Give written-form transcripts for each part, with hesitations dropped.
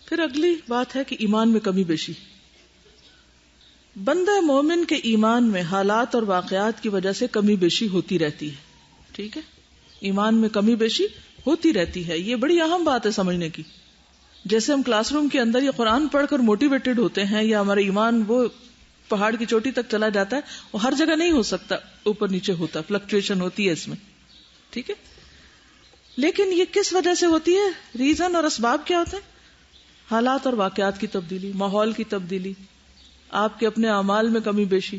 پھر اگلی بات ہے کہ ایمان میں کمی بیشی. بندہ مومن کے ایمان میں حالات اور واقعات کی وجہ سے کمی بیشی ہوتی رہتی ہے. ٹھیک ہے، ایمان میں کمی بیشی ہوتی رہتی ہے. یہ بڑی اہم بات ہے سمجھنے کی. جیسے ہم کلاس روم کے اندر یہ قرآن پڑھ کر موٹیویٹڈ ہوتے ہیں یا ہمارا ایمان وہ پہاڑ کی چوٹی تک چلا جاتا ہے، وہ ہر جگہ نہیں ہو سکتا، اوپر نیچے ہوتا، فلکچویشن ہوتی ہے اس میں. ٹھیک ہے، لیکن یہ کس وجہ سے ہوتی ہے؟ ریزن اور اسباب کیا ہوتے ہیں؟ حالات اور واقعات کی تبدیلی، ماحول کی تبدیلی، آپ کے اپنے اعمال میں کمی بیشی.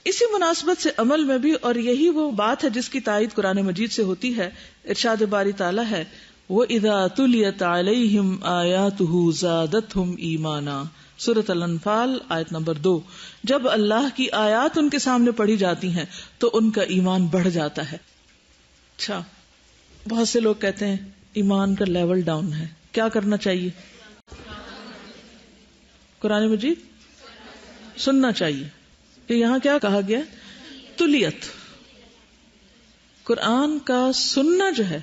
اسی مناسبت سے عمل میں بھی، اور یہی وہ بات ہے جس کی تائید قرآن مجید سے ہوتی ہے. ارشاد باری تعالیٰ ہے وَإِذَا تُلِيَتْ عَلَيْهِمْ آيَاتُهُ زَادَتْهُمْ إِيمَانًا، سورۃ الانفال آیت نمبر 2. جب اللہ کی آیات ان کے سامنے پڑھی جاتی ہیں تو ان کا ایمان بڑھ جاتا ہے. اچھا، بہت سے لوگ کہتے ہیں ایمان کا لیول ڈاؤن ہے، کیا کرنا چاہیے؟ قرآن مجید سننا چاہیے. کہ یہاں کیا کہا گیا؟ تلیت. قرآن کا سننا جو ہے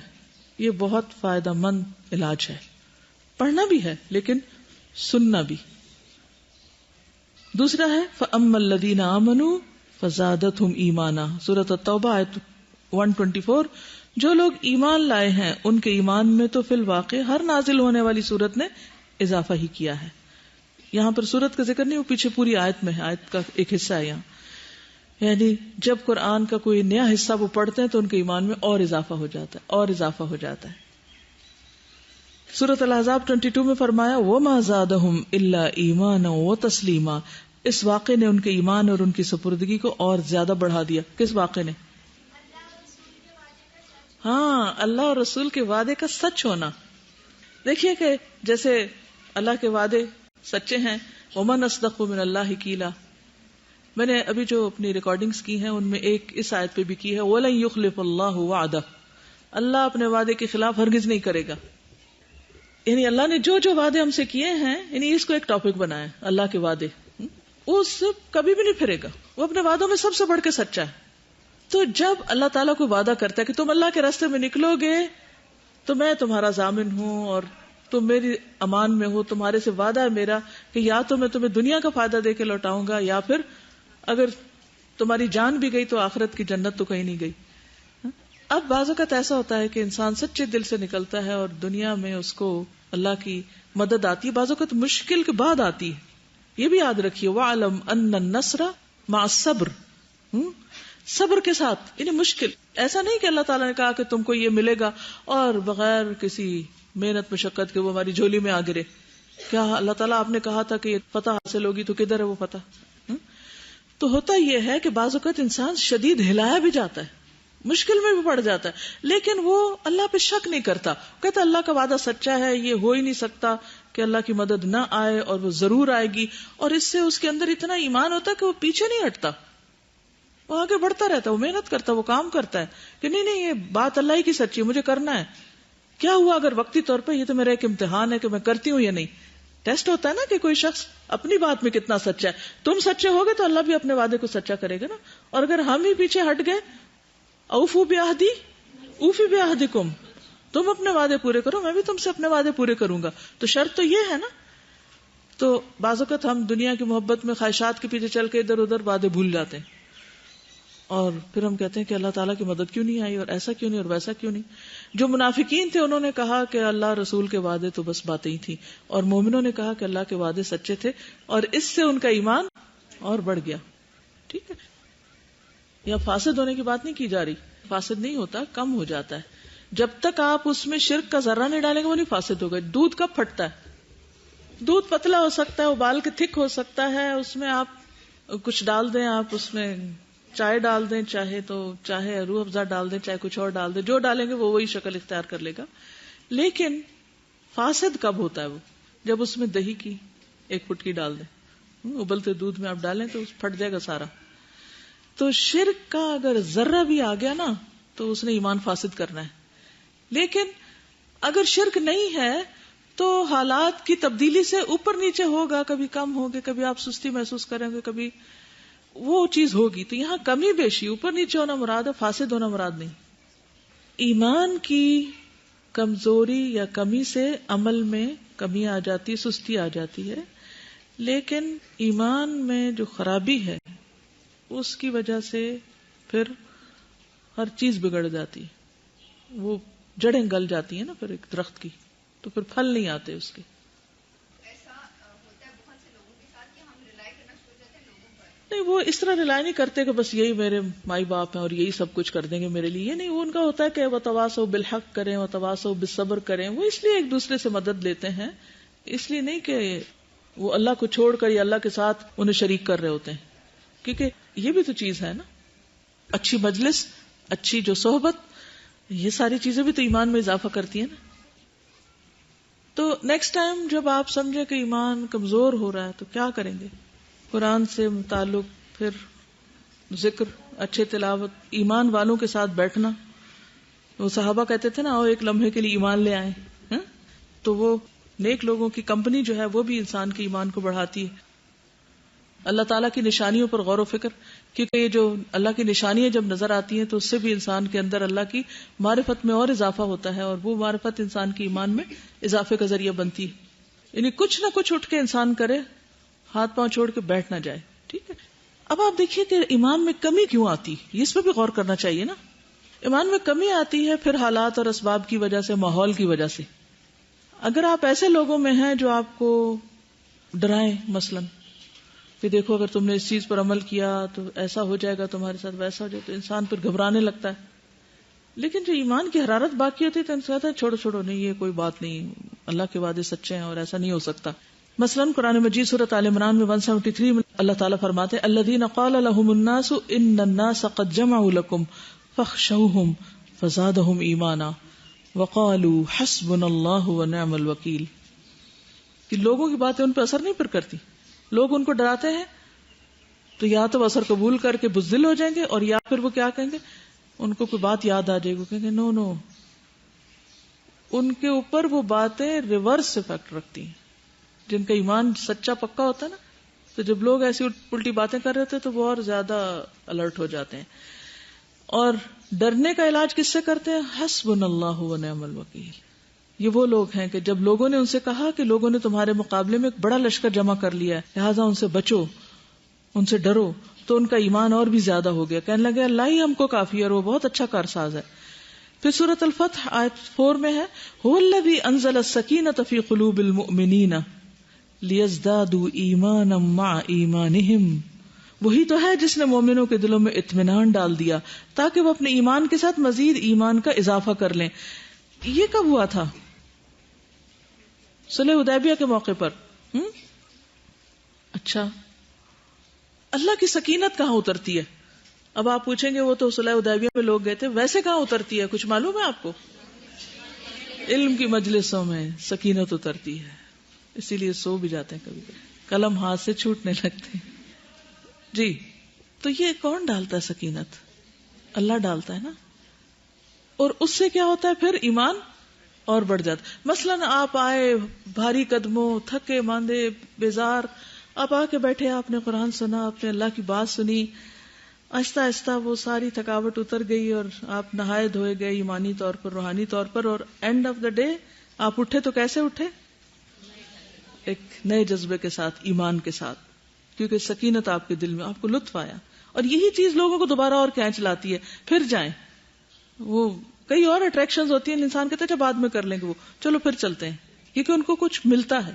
یہ بہت فائدہ مند علاج ہے. پڑھنا بھی ہے لیکن سننا بھی. دوسرا ہے فَأَمَّا الَّذِينَ آمَنُوا فَزَادَتْهُمْ إِيمَانًا، سورۃ التوبہ آیت 124. جو لوگ ایمان لائے ہیں ان کے ایمان میں تو فی الواقع ہر نازل ہونے والی سورت نے اضافہ ہی کیا ہے. یہاں پر سورت کا ذکر نہیں، وہ پیچھے پوری آیت میں ہے، آیت کا ایک حصہ ہے یہاں. یعنی جب قرآن کا کوئی نیا حصہ وہ پڑھتے ہیں تو ان کے ایمان میں اور اضافہ ہو جاتا ہے، اور اضافہ ہو جاتا ہے. سورۃ الاحزاب 22 میں فرمایا وَمَا زَادَهُمْ إِلَّا إِيمَانًا وَتَسْلِيمًا، اس واقعے نے ان کے ایمان اور ان کی سپردگی کو اور زیادہ بڑھا دیا. کس واقعے نے؟ ہاں، اللہ اور رسول کے وعدے کا سچ ہونا. دیکھیے کہ جیسے اللہ کے وعدے سچے ہیں، وَمَنْ أَصْدَقُ مِنَ اللَّهِ قِيلًا. میں نے ابھی جو اپنی ریکارڈنگز کی ہیں ان میں ایک اس آیت پہ بھی کی ہے وَلَنْ يُخْلِفَ اللَّهُ وَعْدَهُ، اللہ اپنے وعدے کے خلاف ہرگز نہیں کرے گا. یعنی اللہ نے جو جو وعدے ہم سے کیے ہیں، یعنی اس کو ایک ٹاپک بنایا اللہ کے وعدے، وہ اس سے کبھی بھی نہیں پھرے گا. وہ اپنے وعدوں میں سب سے بڑھ کے سچا ہے. تو جب اللہ تعالیٰ کو وعدہ کرتا ہے کہ تم اللہ کے راستے میں نکلو گے تو میں تمہارا ضامن ہوں اور تم میری امان میں ہو، تمہارے سے وعدہ ہے میرا کہ یا تو میں تمہیں دنیا کا فائدہ دے کے لوٹاؤں گا، یا پھر اگر تمہاری جان بھی گئی تو آخرت کی جنت تو کہیں نہیں گئی. اب بعض اوقات ایسا ہوتا ہے کہ انسان سچے دل سے نکلتا ہے اور دنیا میں اس کو اللہ کی مدد آتی ہے، بعض اوقات مشکل کے بعد آتی ہے. یہ بھی یاد رکھیے وَعْلَمْ أَنَّ النَّصْرَ مَعَ الصَّبْرِ، صبر کے ساتھ. یعنی مشکل ایسا نہیں کہ اللہ تعالیٰ نے کہا کہ تم کو یہ ملے گا اور بغیر کسی محنت مشقت کے وہ ہماری جھولی میں آ گرے. کیا اللہ تعالیٰ آپ نے کہا تھا کہ فتح حاصل ہوگی تو کدھر ہے وہ فتح؟ تو ہوتا یہ ہے کہ بعض اوقات انسان شدید ہلایا بھی جاتا ہے، مشکل میں بھی پڑ جاتا ہے، لیکن وہ اللہ پہ شک نہیں کرتا. کہتا اللہ کا وعدہ سچا ہے، یہ ہو ہی نہیں سکتا کہ اللہ کی مدد نہ آئے، اور وہ ضرور آئے گی. اور اس سے اس کے اندر اتنا ایمان ہوتا ہے کہ وہ پیچھے نہیں ہٹتا، وہ آگے بڑھتا رہتا ہے، وہ محنت کرتا ہے، وہ کام کرتا ہے کہ نہیں نہیں یہ بات اللہ ہی کی سچی ہے، مجھے کرنا ہے. کیا ہوا اگر وقتی طور پہ یہ تو میرا ایک امتحان ہے کہ میں کرتی ہوں یا نہیں. ٹیسٹ ہوتا ہے نا کہ کوئی شخص اپنی بات میں کتنا سچا ہے. تم سچے ہوگے تو اللہ بھی اپنے وعدے کو سچا کرے گا نا. اور اگر ہم ہی پیچھے ہٹ گئے، اوفو بعہدی اوفی بعہدکم، تم اپنے وعدے پورے کرو میں بھی تم سے اپنے وعدے پورے کروں گا. تو شرط تو یہ ہے نا. تو بعض اوقات ہم دنیا کی محبت میں خواہشات کے پیچھے چل کے ادھر ادھر وعدے بھول جاتے ہیں، اور پھر ہم کہتے ہیں کہ اللہ تعالیٰ کی مدد کیوں نہیں آئی، اور ایسا کیوں نہیں اور ویسا کیوں نہیں. جو منافقین تھے انہوں نے کہا کہ اللہ رسول کے وعدے تو بس باتیں ہی تھیں، اور مومنوں نے کہا کہ اللہ کے وعدے سچے تھے، اور اس سے ان کا ایمان اور بڑھ گیا. ٹھیک ہے، یا فاسد ہونے کی بات نہیں کی جا رہی، فاسد نہیں ہوتا، کم ہو جاتا ہے. جب تک آپ اس میں شرک کا ذرہ نہیں ڈالیں گے وہ نہیں فاسد ہوگا. دودھ کب پھٹتا ہے؟ دودھ پتلا ہو سکتا ہے، ابال کے تھک ہو سکتا ہے، اس میں آپ کچھ ڈال دیں، آپ اس میں چائے ڈال دیں، چاہے روح افزا ڈال دیں، چاہے کچھ اور ڈال دیں، جو ڈالیں گے وہ وہی شکل اختیار کر لے گا. لیکن فاسد کب ہوتا ہے؟ وہ جب اس میں دہی کی 1 فٹکی ڈال دیں، ابلتے دودھ میں آپ ڈالیں تو پھٹ جائے گا سارا. تو شرک کا اگر ذرہ بھی آ گیا نا تو اس نے ایمان فاسد کرنا ہے. لیکن اگر شرک نہیں ہے تو حالات کی تبدیلی سے اوپر نیچے ہوگا، کبھی کم ہوگے، کبھی آپ سستی محسوس کریں گے، کبھی وہ چیز ہوگی. تو یہاں کمی بیشی، اوپر نیچے ہونا مراد ہے، فاسد ہونا مراد نہیں. ایمان کی کمزوری یا کمی سے عمل میں کمی آ جاتی، سستی آ جاتی ہے، لیکن ایمان میں جو خرابی ہے اس کی وجہ سے پھر ہر چیز بگڑ جاتی، وہ جڑیں گل جاتی ہیں نا پھر ایک درخت کی، تو پھر پھل نہیں آتے اس کے. نہیں، وہ اس طرح رلائی نہیں کرتے کہ بس یہی میرے مائی باپ ہیں اور یہی سب کچھ کر دیں گے میرے لیے. نہیں، وہ ان کا ہوتا ہے کہ وتواصوا بالحق کریں، وتواصوا بالصبر کریں. وہ اس لیے ایک دوسرے سے مدد لیتے ہیں، اس لیے نہیں کہ وہ اللہ کو چھوڑ کر یا اللہ کے ساتھ انہیں شریک کر رہے ہوتے ہیں. کیونکہ یہ بھی تو چیز ہے نا، اچھی مجلس، اچھی جو صحبت، یہ ساری چیزیں بھی تو ایمان میں اضافہ کرتی ہیں نا. تو نیکسٹ ٹائم جب آپ سمجھیں کہ ایمان کمزور ہو رہا ہے تو کیا کریں گے؟ قرآن سے متعلق، پھر ذکر، اچھے تلاوت، ایمان والوں کے ساتھ بیٹھنا. وہ صحابہ کہتے تھے نا، آؤ ایک لمحے کے لیے ایمان لے آئیں. تو وہ نیک لوگوں کی کمپنی جو ہے وہ بھی انسان کے ایمان کو بڑھاتی ہے. اللہ تعالیٰ کی نشانیوں پر غور و فکر، کیونکہ یہ جو اللہ کی نشانیاں جب نظر آتی ہیں تو اس سے بھی انسان کے اندر اللہ کی معرفت میں اور اضافہ ہوتا ہے، اور وہ معرفت انسان کے ایمان میں اضافے کا ذریعہ بنتی ہے. یعنی کچھ نہ کچھ اٹھ کے انسان کرے، ہاتھ پاؤں چھوڑ کے بیٹھ نہ جائے. ٹھیک ہے. اب آپ دیکھیے کہ ایمان میں کمی کیوں آتی، اس پہ بھی غور کرنا چاہیے نا. ایمان میں کمی آتی ہے پھر حالات اور اسباب کی وجہ سے، ماحول کی وجہ سے. اگر آپ ایسے لوگوں میں ہیں جو آپ کو ڈرائیں، مثلاً کہ دیکھو اگر تم نے اس چیز پر عمل کیا تو ایسا ہو جائے گا، تمہارے ساتھ ویسا ہو جائے، تو انسان پھر گھبرانے لگتا ہے. لیکن جو ایمان کی حرارت باقی ہوتی ہے تو انسان کہتا ہے چھوڑو نہیں، یہ کوئی بات نہیں، اللہ کے وعدے سچے ہیں اور ایسا نہیں ہو سکتا. مثلاً قرآن مجید سورۃ آل عمران میں 173 میں اللہ تعالیٰ فرماتے ہیں الذین قال لهم الناس ان الناس قد جمعوا لكم فاخشوهم فزادهم ایمانا وقالوا حسبنا اللہ ونعم الوکیل. کہ لوگوں کی باتیں ان پہ اثر نہیں پر کرتی، لوگ ان کو ڈراتے ہیں تو یا تو اثر قبول کر کے بزدل ہو جائیں گے، اور یا پھر وہ کیا کہیں گے، ان کو کوئی بات یاد آ جائے گی، کہیں گے نو، ان کے اوپر وہ باتیں ریورس افیکٹ رکھتی ہیں. جن کا ایمان سچا پکا ہوتا ہے نا، تو جب لوگ ایسی الٹی باتیں کر رہے ہوتے تو وہ اور زیادہ الرٹ ہو جاتے ہیں. اور ڈرنے کا علاج کس سے کرتے ہیں؟ حسبنا اللہ ونعم الوکیل. یہ وہ لوگ ہیں کہ جب لوگوں نے ان سے کہا کہ لوگوں نے تمہارے مقابلے میں ایک بڑا لشکر جمع کر لیا ہے، لہٰذا ان سے بچو، ان سے ڈرو، تو ان کا ایمان اور بھی زیادہ ہو گیا، کہنے لگے اللہ ہی ہم کو کافی ہے اور وہ بہت اچھا کارساز ہے. پھر سورۃ الفتح آیت 4 میں ہے هو الذی انزل السکینۃ فی قلوب المؤمنین لیزدادوا ایمانا مع ایمانہم. وہی تو ہے جس نے مومنوں کے دلوں میں اطمینان ڈال دیا تاکہ وہ اپنے ایمان کے ساتھ مزید ایمان کا اضافہ کر لیں. یہ کب ہوا تھا؟ صلح حدیبیہ کے موقع پر. اچھا، اللہ کی سکینت کہاں اترتی ہے؟ اب آپ پوچھیں گے وہ تو صلح حدیبیہ میں لوگ گئے تھے، ویسے کہاں اترتی ہے؟ کچھ معلوم ہے آپ کو؟ علم کی مجلسوں میں سکینت اترتی ہے، اسی لیے سو بھی جاتے ہیں کبھی کبھی، قلم ہاتھ سے چھوٹنے لگتے ہیں. جی، تو یہ کون ڈالتا ہے سکینت؟ اللہ ڈالتا ہے نا. اور اس سے کیا ہوتا ہے؟ پھر ایمان اور بڑھ جاتا. مثلاً آپ آئے بھاری قدموں، تھکے ماندے بیزار، آپ آ کے بیٹھے، آپ نے قرآن سنا، آپ نے اللہ کی بات سنی، آہستہ آہستہ وہ ساری تھکاوٹ اتر گئی اور آپ نہائے دھوئے گئے ایمانی طور پر، روحانی طور پر، اور اینڈ آف دا ڈے آپ اٹھے تو کیسے اٹھے؟ ایک نئے جذبے کے ساتھ، ایمان کے ساتھ، کیونکہ سکینت آپ کے دل میں، آپ کو لطف آیا. اور یہی چیز لوگوں کو دوبارہ اور کھینچ لاتی ہے، پھر جائیں. وہ کئی اور اٹریکشنز ہوتی ہیں، انسان کہتا ہے جب بعد میں کر لیں گے، وہ چلو پھر چلتے ہیں، کیونکہ ان کو کچھ ملتا ہے.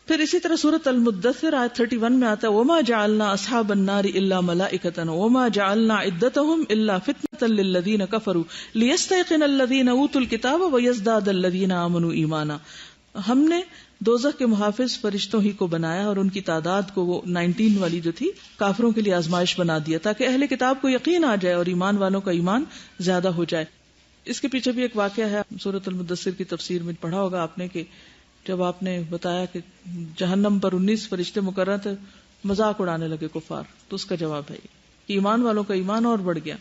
پھر اسی طرح سورۃ المدثر آیت 31 میں آتا ہے وَمَا جَعَلْنَا أَصْحَابَ النَّارِ إِلَّا مَلَائِكَةً وَمَا جَعَلْنَا عِدَّتَهُمْ إِلَّا فِتْنَةً لِلَّذِينَ كَفَرُوا لِيَسْتَيْقِنَ الَّذِينَ أُوتُوا الْكِتَابَ وَيَزْدَادَ الَّذِينَ آمَنُوا ایمانا. ہم نے دوزخ کے محافظ فرشتوں ہی کو بنایا اور ان کی تعداد کو وہ 19 والی جو تھی کافروں کے لیے آزمائش بنا دیا تاکہ اہل کتاب کو یقین آ جائے اور ایمان والوں کا ایمان زیادہ ہو جائے. اس کے پیچھے بھی ایک واقعہ ہے، سورۃ المدثر کی تفسیر میں پڑھا ہوگا آپ نے، کہ جب آپ نے بتایا کہ جہنم پر 19 فرشتے مقرر تھے، مذاق اڑانے لگے کفار، تو اس کا جواب ہے کہ ایمان والوں کا ایمان اور بڑھ گیا.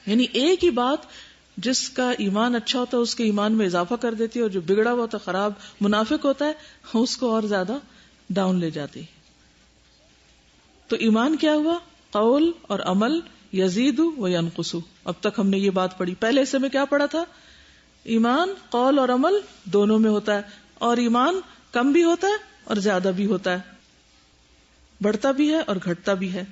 یعنی ایک ہی بات جس کا ایمان اچھا ہوتا ہے اس کے ایمان میں اضافہ کر دیتی ہے، اور جو بگڑا ہوا ہوتا ہے، خراب منافق ہوتا ہے، اس کو اور زیادہ ڈاؤن لے جاتی. تو ایمان کیا ہوا؟ قول اور عمل یزید و ینقص. اب تک ہم نے یہ بات پڑھی. پہلے حصے میں کیا پڑھا تھا؟ ایمان قول اور عمل دونوں میں ہوتا ہے, اور ایمان کم بھی ہوتا ہے اور زیادہ بھی ہوتا ہے, بڑھتا بھی ہے اور گھٹتا بھی ہے.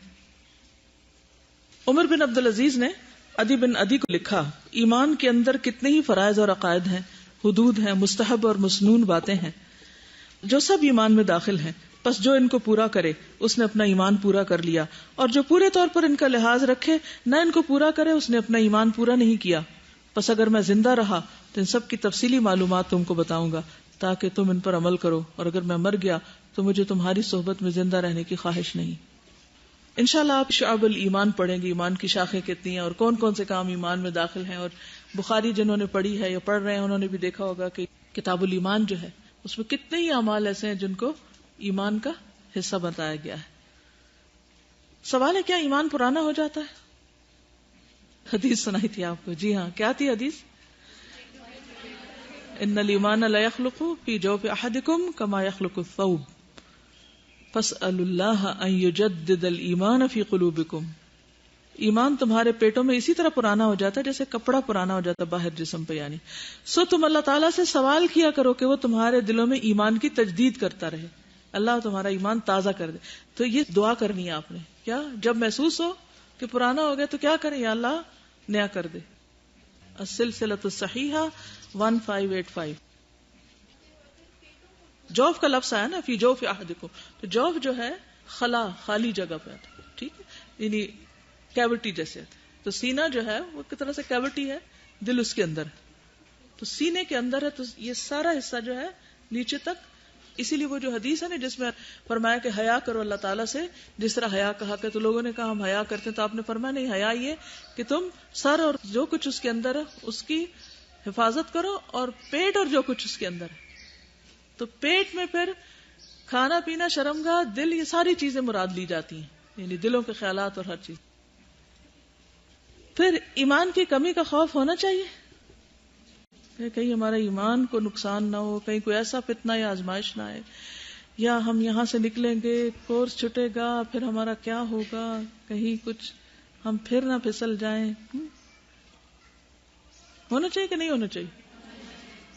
عمر بن عبدالعزیز نے عدی بن عدی کو لکھا, ایمان کے اندر کتنے ہی فرائض اور عقائد ہیں, حدود ہیں, مستحب اور مسنون باتیں ہیں, جو سب ایمان میں داخل ہیں. پس جو ان کو پورا کرے اس نے اپنا ایمان پورا کر لیا, اور جو پورے طور پر ان کا لحاظ رکھے نہ ان کو پورا کرے اس نے اپنا ایمان پورا نہیں کیا. پس اگر میں زندہ رہا تو ان سب کی تفصیلی معلومات تم کو بتاؤں گا تاکہ تم ان پر عمل کرو, اور اگر میں مر گیا تو مجھے تمہاری صحبت میں زندہ رہنے کی خواہش نہیں. انشاءاللہ آپ شعب الایمان پڑھیں گے, ایمان کی شاخیں کتنی ہیں اور کون کون سے کام ایمان میں داخل ہیں. اور بخاری جنہوں نے پڑھی ہے یا پڑھ رہے ہیں انہوں نے بھی دیکھا ہوگا کہ کتاب الایمان جو ہے اس میں کتنے ہی اعمال ایسے ہیں جن کو ایمان کا حصہ بتایا گیا ہے. سوال ہے کیا ایمان پرانا ہو جاتا ہے؟ حدیث سنائی تھی آپ کو. جی ہاں, کیا تھی حدیث؟ ان الایمان لا یخلق فی جوف احدکم کما یخلق الثوب فاسألوا اللہ ان یجدد الایمان فی قلوبکم. ایمان تمہارے پیٹوں میں اسی طرح پرانا ہو جاتا ہے جیسے کپڑا پرانا ہو جاتا ہے باہر جسم پہ, یعنی سو تم اللہ تعالیٰ سے سوال کیا کرو کہ وہ تمہارے دلوں میں ایمان کی تجدید کرتا رہے, اللہ تمہارا ایمان تازہ کر دے. تو یہ دعا کرنی ہے آپ نے, کیا جب محسوس ہو کہ پرانا ہو گیا تو کیا کریں, یا اللہ نیا کر دے. السلسلۃ الصحیحہ 1585. جوف کا لفظ آیا نا, فی جوف احدکم, تو جوف جو ہے خلا, خالی جگہ پہ آتا ہے, ٹھیک ہے, یعنی کیوٹی جیسے آتا ہے. تو سینہ جو ہے وہ ایک طرح سے کیوٹی ہے, دل اس کے اندر ہے, تو سینے کے اندر ہے, تو یہ سارا حصہ جو ہے نیچے تک. اسی لیے وہ جو حدیث ہے نا جس میں فرمایا کہ حیا کرو اللہ تعالیٰ سے جس طرح حیا کہا کہ, تو لوگوں نے کہا ہم حیا کرتے ہیں, تو آپ نے فرمایا نہیں, حیا یہ کہ تم سر اور جو کچھ اس کے اندر ہے اس کی حفاظت کرو, اور پیٹ اور جو کچھ اس کے اندر ہے. تو پیٹ میں پھر کھانا پینا, شرمگاہ, دل, یہ ساری چیزیں مراد لی جاتی ہیں, یعنی دلوں کے خیالات اور ہر چیز. پھر ایمان کی کمی کا خوف ہونا چاہیے کہ کہیں ہمارا ایمان کو نقصان نہ ہو, کہیں کوئی ایسا فتنہ یا آزمائش نہ آئے, یا ہم یہاں سے نکلیں گے کورس چھٹے گا پھر ہمارا کیا ہوگا, کہیں کچھ ہم پھر نہ پھسل جائیں. ہونا چاہیے کہ نہیں ہونا چاہیے؟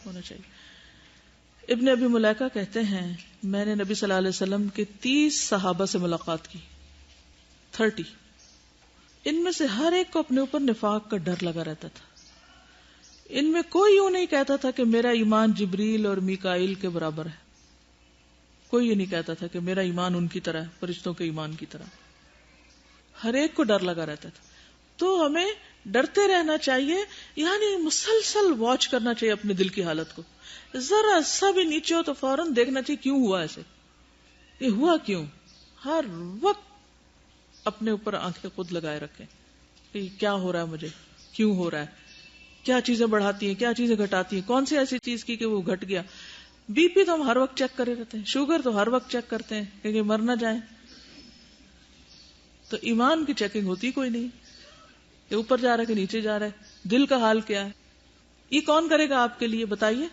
ہونا چاہیے. ابن ابی ملیکہ کہتے ہیں میں نے نبی صلی اللہ علیہ وسلم کے 30 صحابہ سے ملاقات کی, 30. ان میں سے ہر ایک کو اپنے اوپر نفاق کا ڈر لگا رہتا تھا. ان میں کوئی یوں نہیں کہتا تھا کہ میرا ایمان جبریل اور میکائیل کے برابر ہے. کوئی یہ نہیں کہتا تھا کہ میرا ایمان ان کی طرح ہے, فرشتوں کے ایمان کی طرح. ہر ایک کو ڈر لگا رہتا تھا. تو ہمیں ڈرتے رہنا چاہیے, یعنی مسلسل واچ کرنا چاہیے اپنے دل کی حالت کو. ذرا سا بھی نیچے ہو تو فوراً دیکھنا چاہیے کیوں ہوا ایسے, یہ ہوا کیوں. ہر وقت اپنے اوپر آنکھیں خود لگائے رکھیں کہ کیا ہو رہا ہے مجھے, کیوں ہو رہا ہے, کیا چیزیں بڑھاتی ہیں, کیا چیزیں گھٹاتی ہیں, کون سی ایسی چیز کی کہ وہ گھٹ گیا. بی پی تو ہم ہر وقت چیک کرے رہتے ہیں, شوگر تو ہر وقت چیک کرتے ہیں کہ مر نہ جائیں. تو ایمان کی چیکنگ ہوتی کوئی نہیں, کہ اوپر جا رہا ہے کہ نیچے جا رہا ہے, دل کا حال کیا ہے. یہ کون کرے گا آپ کے لیے بتائیے؟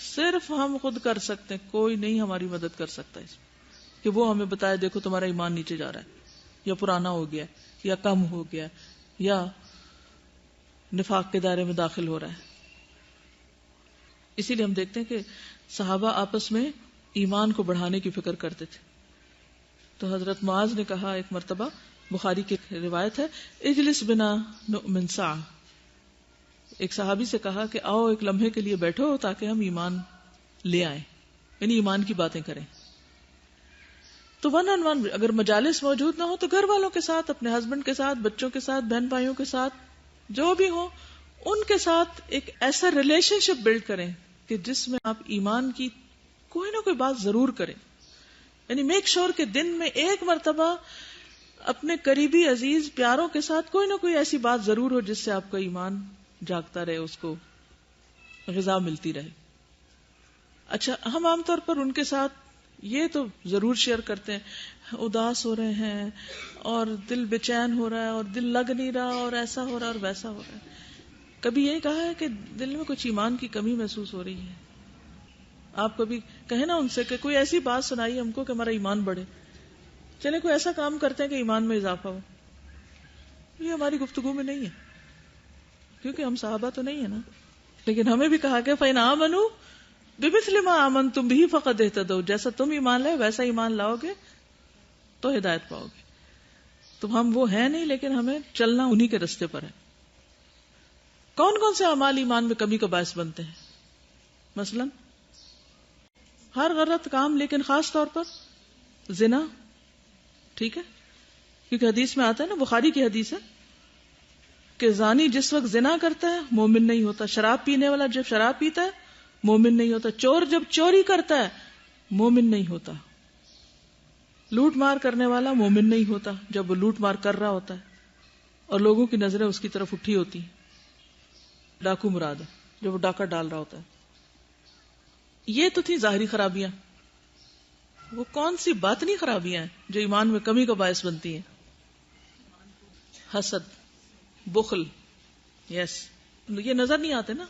صرف ہم خود کر سکتے ہیں, کوئی نہیں ہماری مدد کر سکتا اس میں کہ وہ ہمیں بتائے دیکھو تمہارا ایمان نیچے جا رہا ہے, یا پرانا ہو گیا, یا کم ہو گیا, یا نفاق کے دائرے میں داخل ہو رہا ہے. اسی لیے ہم دیکھتے ہیں کہ صحابہ آپس میں ایمان کو بڑھانے کی فکر کرتے تھے. تو حضرت معاذ نے کہا ایک مرتبہ, بخاری کی روایت ہے, اجلس بنا نؤمن ساعہ, ایک صحابی سے کہا کہ آؤ ایک لمحے کے لیے بیٹھو تاکہ ہم ایمان لے آئیں, یعنی ایمان کی باتیں کریں. تو ون آن ون, اگر مجالس موجود نہ ہو تو گھر والوں کے ساتھ, اپنے ہسبینڈ کے ساتھ, بچوں کے ساتھ, بہن بھائیوں کے ساتھ, جو بھی ہو ان کے ساتھ ایک ایسا ریلیشن شپ بلڈ کریں کہ جس میں آپ ایمان کی کوئی نہ کوئی بات ضرور کریں. یعنی میک شور کہ دن میں ایک مرتبہ اپنے قریبی عزیز پیاروں کے ساتھ کوئی نہ کوئی ایسی بات ضرور ہو جس سے آپ کا ایمان جاگتا رہے, اس کو غذا ملتی رہے. اچھا, ہم عام طور پر ان کے ساتھ یہ تو ضرور شیئر کرتے ہیں, اداس ہو رہے ہیں اور دل بے چین ہو رہا ہے اور دل لگ نہیں رہا اور ایسا ہو رہا ہے اور ویسا ہو رہا ہے. کبھی یہ کہا ہے کہ دل میں کچھ ایمان کی کمی محسوس ہو رہی ہے؟ آپ کبھی کہیں نا ان سے کہ کوئی ایسی بات سنائی ہم کو کہ ہمارا ایمان بڑھے. چلے کوئی ایسا کام کرتے ہیں کہ ایمان میں اضافہ ہو. یہ ہماری گفتگو میں نہیں ہے، کیونکہ ہم صحابہ تو نہیں ہے نا. لیکن ہمیں بھی کہا کہ فَإِنْ آمَنُوا بِمِثْلِ مَا آمَنْتُمْ بِهِ فَقَدْ اهْتَدَوْا، جیسا تم ایمان لائے ویسا ایمان لاؤ گے تو ہدایت پاؤ گے. تو ہم وہ ہیں نہیں، لیکن ہمیں چلنا انہی کے رستے پر ہے. کون کون سے اعمال ایمان میں کمی کا باعث بنتے ہیں؟ مثلا ہر غلط کام، لیکن خاص طور پر زنا. ٹھیک ہے، کیونکہ حدیث میں آتا ہے نا، بخاری کی حدیث ہے کہ زانی جس وقت زنا کرتا ہے مومن نہیں ہوتا، شراب پینے والا جب شراب پیتا ہے مومن نہیں ہوتا، چور جب چوری کرتا ہے مومن نہیں ہوتا، لوٹ مار کرنے والا مومن نہیں ہوتا جب وہ لوٹ مار کر رہا ہوتا ہے اور لوگوں کی نظریں اس کی طرف اٹھی ہوتی ہیں. ڈاکو مراد ہے جب وہ ڈاکہ ڈال رہا ہوتا ہے. یہ تو تھی ظاہری خرابیاں. وہ کون سی باطنی خرابیاں ہیں جو ایمان میں کمی کا باعث بنتی ہیں؟ حسد، بخل. یس، یہ نظر نہیں آتے نا.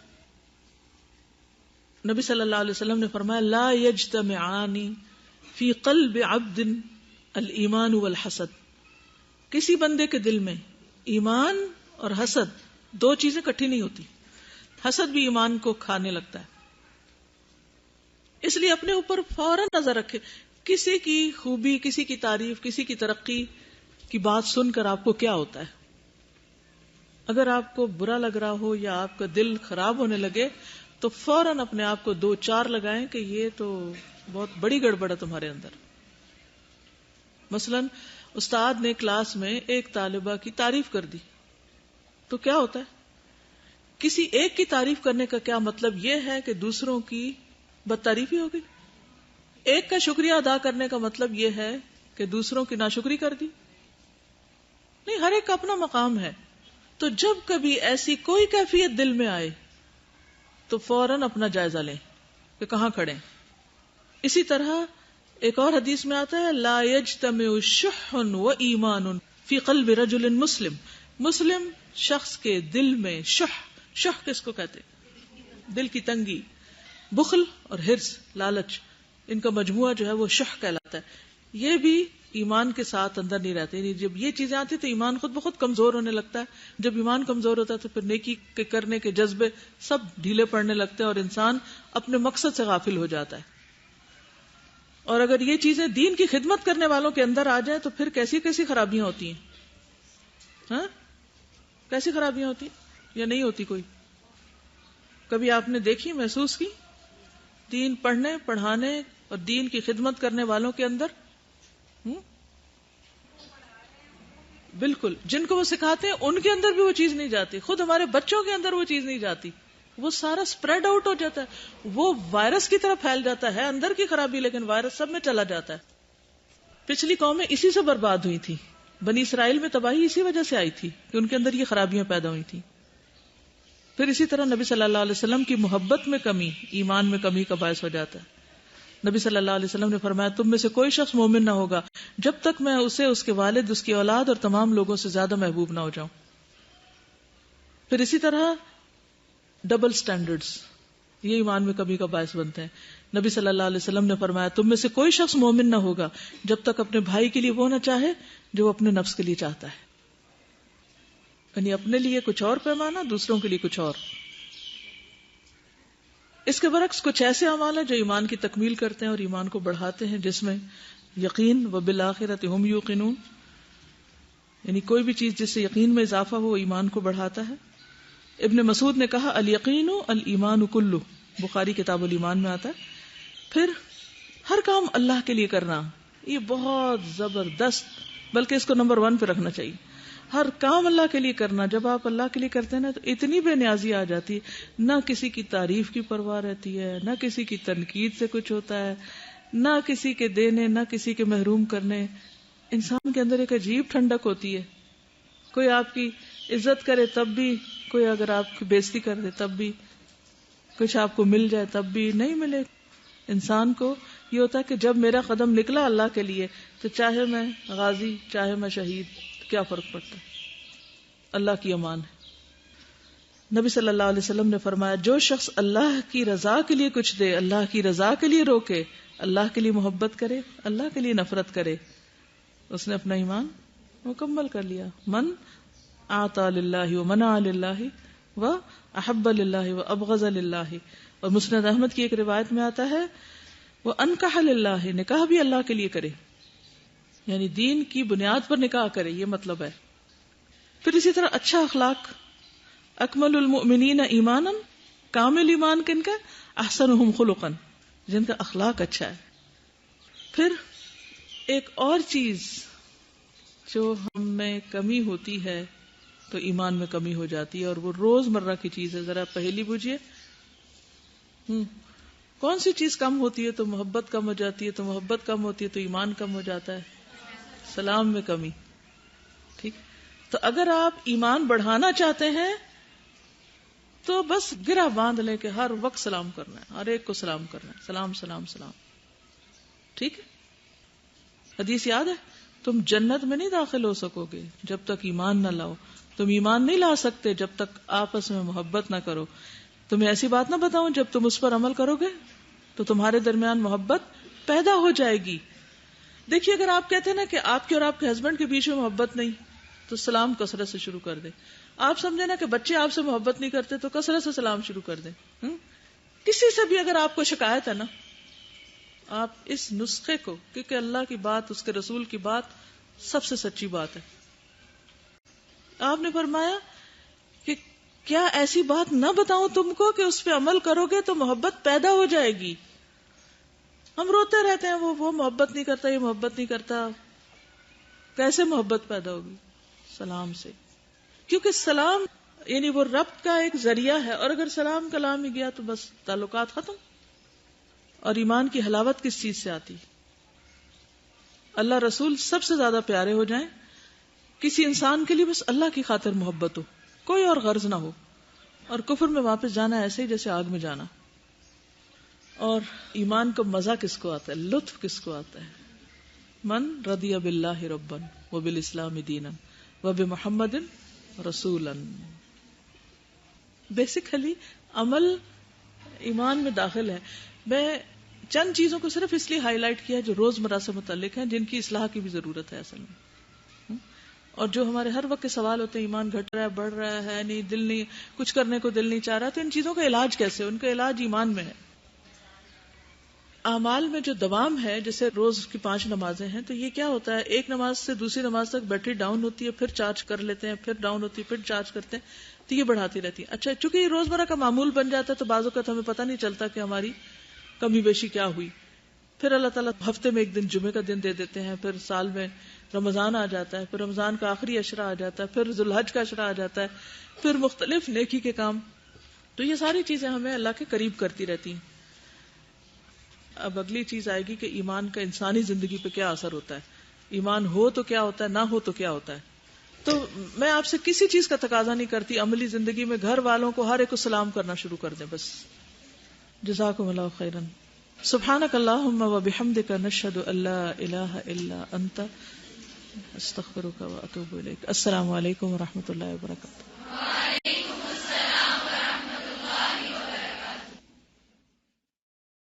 نبی صلی اللہ علیہ وسلم نے فرمایا لا یجتمعان فی قلب عبد الایمان والحسد. کسی بندے کے دل میں ایمان اور حسد دو چیزیں اکٹھی نہیں ہوتی. حسد بھی ایمان کو کھانے لگتا ہے. اس لیے اپنے اوپر فوراً نظر رکھے. کسی کی خوبی، کسی کی تعریف، کسی کی ترقی کی بات سن کر آپ کو کیا ہوتا ہے؟ اگر آپ کو برا لگ رہا ہو یا آپ کا دل خراب ہونے لگے تو فوراً اپنے آپ کو 2-4 لگائیں کہ یہ تو بہت بڑی گڑبڑ ہے تمہارے اندر. مثلا استاد نے کلاس میں ایک طالبہ کی تعریف کر دی تو کیا ہوتا ہے؟ کسی ایک کی تعریف کرنے کا کیا مطلب یہ ہے کہ دوسروں کی بدتعریفی ہو گئی؟ ایک کا شکریہ ادا کرنے کا مطلب یہ ہے کہ دوسروں کی ناشکری کر دی؟ نہیں، ہر ایک کا اپنا مقام ہے. تو جب کبھی ایسی کوئی کیفیت دل میں آئے تو فوراً اپنا جائزہ لیں کہ کہاں کھڑے. اسی طرح ایک اور حدیث میں آتا ہے لا یجتمع شح و ایمان فی قلب رجل مسلم. مسلم شخص کے دل میں شح کس کو کہتے؟ دل کی تنگی، بخل اور حرص، لالچ، ان کا مجموعہ جو ہے وہ شح کہلاتا ہے. یہ بھی ایمان کے ساتھ اندر نہیں رہتے. یعنی جب یہ چیزیں آتی تو ایمان خود بخود کمزور ہونے لگتا ہے. جب ایمان کمزور ہوتا ہے تو پھر نیکی کے کرنے کے جذبے سب ڈھیلے پڑنے لگتے ہیں اور انسان اپنے مقصد سے غافل ہو جاتا ہے. اور اگر یہ چیزیں دین کی خدمت کرنے والوں کے اندر آ جائیں تو پھر کیسی کیسی خرابیاں ہوتی ہیں. ہاں، کیسی خرابیاں ہوتی یا نہیں ہوتی؟ کوئی کبھی آپ نے دیکھی، محسوس کی دین پڑھنے پڑھانے اور دین کی خدمت کرنے والوں کے اندر؟ بالکل، جن کو وہ سکھاتے ہیں ان کے اندر بھی وہ چیز نہیں جاتی. خود ہمارے بچوں کے اندر وہ چیز نہیں جاتی. وہ سارا سپریڈ آؤٹ ہو جاتا ہے، وہ وائرس کی طرح پھیل جاتا ہے. اندر کی خرابی لیکن وائرس سب میں چلا جاتا ہے. پچھلی قومیں اسی سے برباد ہوئی تھی. بنی اسرائیل میں تباہی اسی وجہ سے آئی تھی کہ ان کے اندر یہ خرابیاں پیدا ہوئی تھی. پھر اسی طرح نبی صلی اللہ علیہ وسلم کی محبت میں کمی ایمان میں کمی کا باعث ہو جاتا ہے. نبی صلی اللہ علیہ وسلم نے فرمایا تم میں سے کوئی شخص مومن نہ ہوگا جب تک میں اسے، اس کے والد، اس کی اولاد اور تمام لوگوں سے زیادہ محبوب نہ ہو جاؤں. پھر اسی طرح ڈبل سٹینڈرڈز، یہ ایمان میں کمی کا باعث بنتے ہیں. نبی صلی اللہ علیہ وسلم نے فرمایا تم میں سے کوئی شخص مومن نہ ہوگا جب تک اپنے بھائی کے لیے وہ نہ چاہے جو وہ اپنے نفس کے لیے چاہتا ہے. یعنی اپنے لیے کچھ اور پیمانہ، دوسروں کے لیے کچھ اور. اس کے برعکس کچھ ایسے اعمال ہیں جو ایمان کی تکمیل کرتے ہیں اور ایمان کو بڑھاتے ہیں، جس میں یقین و بالآخرۃ ہم یوقنون، یعنی کوئی بھی چیز جس سے یقین میں اضافہ ہو ایمان کو بڑھاتا ہے. ابن مسعود نے کہا الیقین الایمان کلہ، بخاری کتاب الایمان میں آتا ہے. پھر ہر کام اللہ کے لیے کرنا، یہ بہت زبردست، بلکہ اس کو نمبر 1 پہ رکھنا چاہیے. ہر کام اللہ کے لیے کرنا. جب آپ اللہ کے لیے کرتے ہیں نا تو اتنی بے نیازی آ جاتی ہے، نہ کسی کی تعریف کی پرواہ رہتی ہے، نہ کسی کی تنقید سے کچھ ہوتا ہے، نہ کسی کے دینے، نہ کسی کے محروم کرنے. انسان کے اندر ایک عجیب ٹھنڈک ہوتی ہے. کوئی آپ کی عزت کرے تب بھی، کوئی اگر آپ کی بےزتی کر دے تب بھی، کچھ آپ کو مل جائے تب بھی، نہیں ملے. انسان کو یہ ہوتا ہے کہ جب میرا قدم نکلا اللہ کے لیے تو چاہے میں غازی چاہے میں شہید، کیا فرق پڑتا ہے، اللہ کی امان ہے. نبی صلی اللہ علیہ وسلم نے فرمایا جو شخص اللہ کی رضا کے لیے کچھ دے، اللہ کی رضا کے لیے روکے، اللہ کے لیے محبت کرے، اللہ کے لیے نفرت کرے، اس نے اپنا ایمان مکمل کر لیا. من اعطى للہ ومنع للہ واحب للہ وابغض للہ. اور مسند احمد کی ایک روایت میں آتا ہے وہ انکح للہ، نکاح بھی اللہ کے لیے کرے، یعنی دین کی بنیاد پر نکاح کرے، یہ مطلب ہے. پھر اسی طرح اچھا اخلاق، اکمل المؤمنین ایمانا، کامل ایمان کن کا؟ احسنہم خلقا، جن کا اخلاق اچھا ہے. پھر ایک اور چیز جو ہم میں کمی ہوتی ہے تو ایمان میں کمی ہو جاتی ہے، اور وہ روز مرہ کی چیز ہے. ذرا پہلی بوجھیے، کون سی چیز کم ہوتی ہے تو محبت کم ہو جاتی ہے، تو محبت کم ہوتی ہے تو ایمان کم ہو جاتا ہے؟ سلام میں کمی. ٹھیک، تو اگر آپ ایمان بڑھانا چاہتے ہیں تو بس گرہ باندھ لیں کہ ہر وقت سلام کرنا ہے، ہر ایک کو سلام کرنا ہے، سلام سلام سلام. ٹھیک ہے، حدیث یاد ہے، تم جنت میں نہیں داخل ہو سکو گے جب تک ایمان نہ لاؤ. تم ایمان نہیں لا سکتے جب تک آپس میں محبت نہ کرو. تمہیں ایسی بات نہ بتاؤں، جب تم اس پر عمل کرو گے تو تمہارے درمیان محبت پیدا ہو جائے گی. دیکھیے، اگر آپ کہتے ہیں نا کہ آپ کے اور آپ کے ہسبینڈ کے بیچ میں محبت نہیں، تو سلام کثرت سے شروع کر دیں. آپ سمجھے نا کہ بچے آپ سے محبت نہیں کرتے تو کثرت سے سلام شروع کر دیں. کسی سے بھی اگر آپ کو شکایت ہے نا، آپ اس نسخے کو، کیونکہ اللہ کی بات، اس کے رسول کی بات سب سے سچی بات ہے. آپ نے فرمایا کہ کیا ایسی بات نہ بتاؤں تم کو کہ اس پہ عمل کرو گے تو محبت پیدا ہو جائے گی. ہم روتے رہتے ہیں وہ محبت نہیں کرتا، یہ محبت نہیں کرتا. کیسے محبت پیدا ہوگی؟ سلام سے. کیونکہ سلام یعنی وہ ربط کا ایک ذریعہ ہے، اور اگر سلام کلام ہی گیا تو بس تعلقات ختم. اور ایمان کی حلاوت کس چیز سے آتی؟ اللہ رسول سب سے زیادہ پیارے ہو جائیں، کسی انسان کے لیے بس اللہ کی خاطر محبت ہو، کوئی اور غرض نہ ہو. اور کفر میں واپس جانا ایسے ہی جیسے آگ میں جانا. اور ایمان کو مزہ کس کو آتا ہے، لطف کس کو آتا ہے؟ من رضی باللہ ربا وبالاسلام دینا وبمحمد رسولا. بیسیکلی عمل ایمان میں داخل ہے. میں چند چیزوں کو صرف اس لیے ہائی لائٹ کیا جو روزمرہ سے متعلق ہیں، جن کی اصلاح کی بھی ضرورت ہے اصل میں. اور جو ہمارے ہر وقت کے سوال ہوتے ہیں، ایمان گھٹ رہا ہے، بڑھ رہا ہے نہیں، دل نہیں، کچھ کرنے کو دل نہیں چاہ رہا، تو ان چیزوں کا علاج کیسے؟ ان کا علاج ایمان میں ہے. اعمال میں جو دوام ہے، جیسے روز کی 5 نمازیں ہیں، تو یہ کیا ہوتا ہے، ایک نماز سے دوسری نماز تک بیٹری ڈاؤن ہوتی ہے، پھر چارج کر لیتے ہیں، پھر ڈاؤن ہوتی ہے، پھر چارج کرتے ہیں، تو یہ بڑھاتی رہتی ہے. اچھا، چونکہ یہ روزمرہ کا معمول بن جاتا ہے تو بعض اوقات ہمیں پتہ نہیں چلتا کہ ہماری کمی بیشی کیا ہوئی. پھر اللہ تعالیٰ ہفتے میں ایک دن جمعے کا دن دے دیتے ہیں، پھر سال میں رمضان آ جاتا ہے، پھر رمضان کا آخری عشرہ آ جاتا ہے، پھر ذوالحج کا عشرہ آ جاتا ہے، پھر مختلف نیکی کے کام. تو یہ ساری چیزیں ہمیں اللہ کے قریب کرتی رہتی ہیں. اب اگلی چیز آئے گی کہ ایمان کا انسانی زندگی پہ کیا اثر ہوتا ہے. ایمان ہو تو کیا ہوتا ہے، نہ ہو تو کیا ہوتا ہے. تو میں آپ سے کسی چیز کا تقاضا نہیں کرتی، عملی زندگی میں گھر والوں کو ہر ایک کو سلام کرنا شروع کر دیں بس. جزاکم اللہ خیرا. سبحانک اللہم و بحمدک، نشہد ان لا الہ الا انت، استغفرک و اتوب الیک. السلام علیکم و رحمۃ اللہ وبرکاتہ.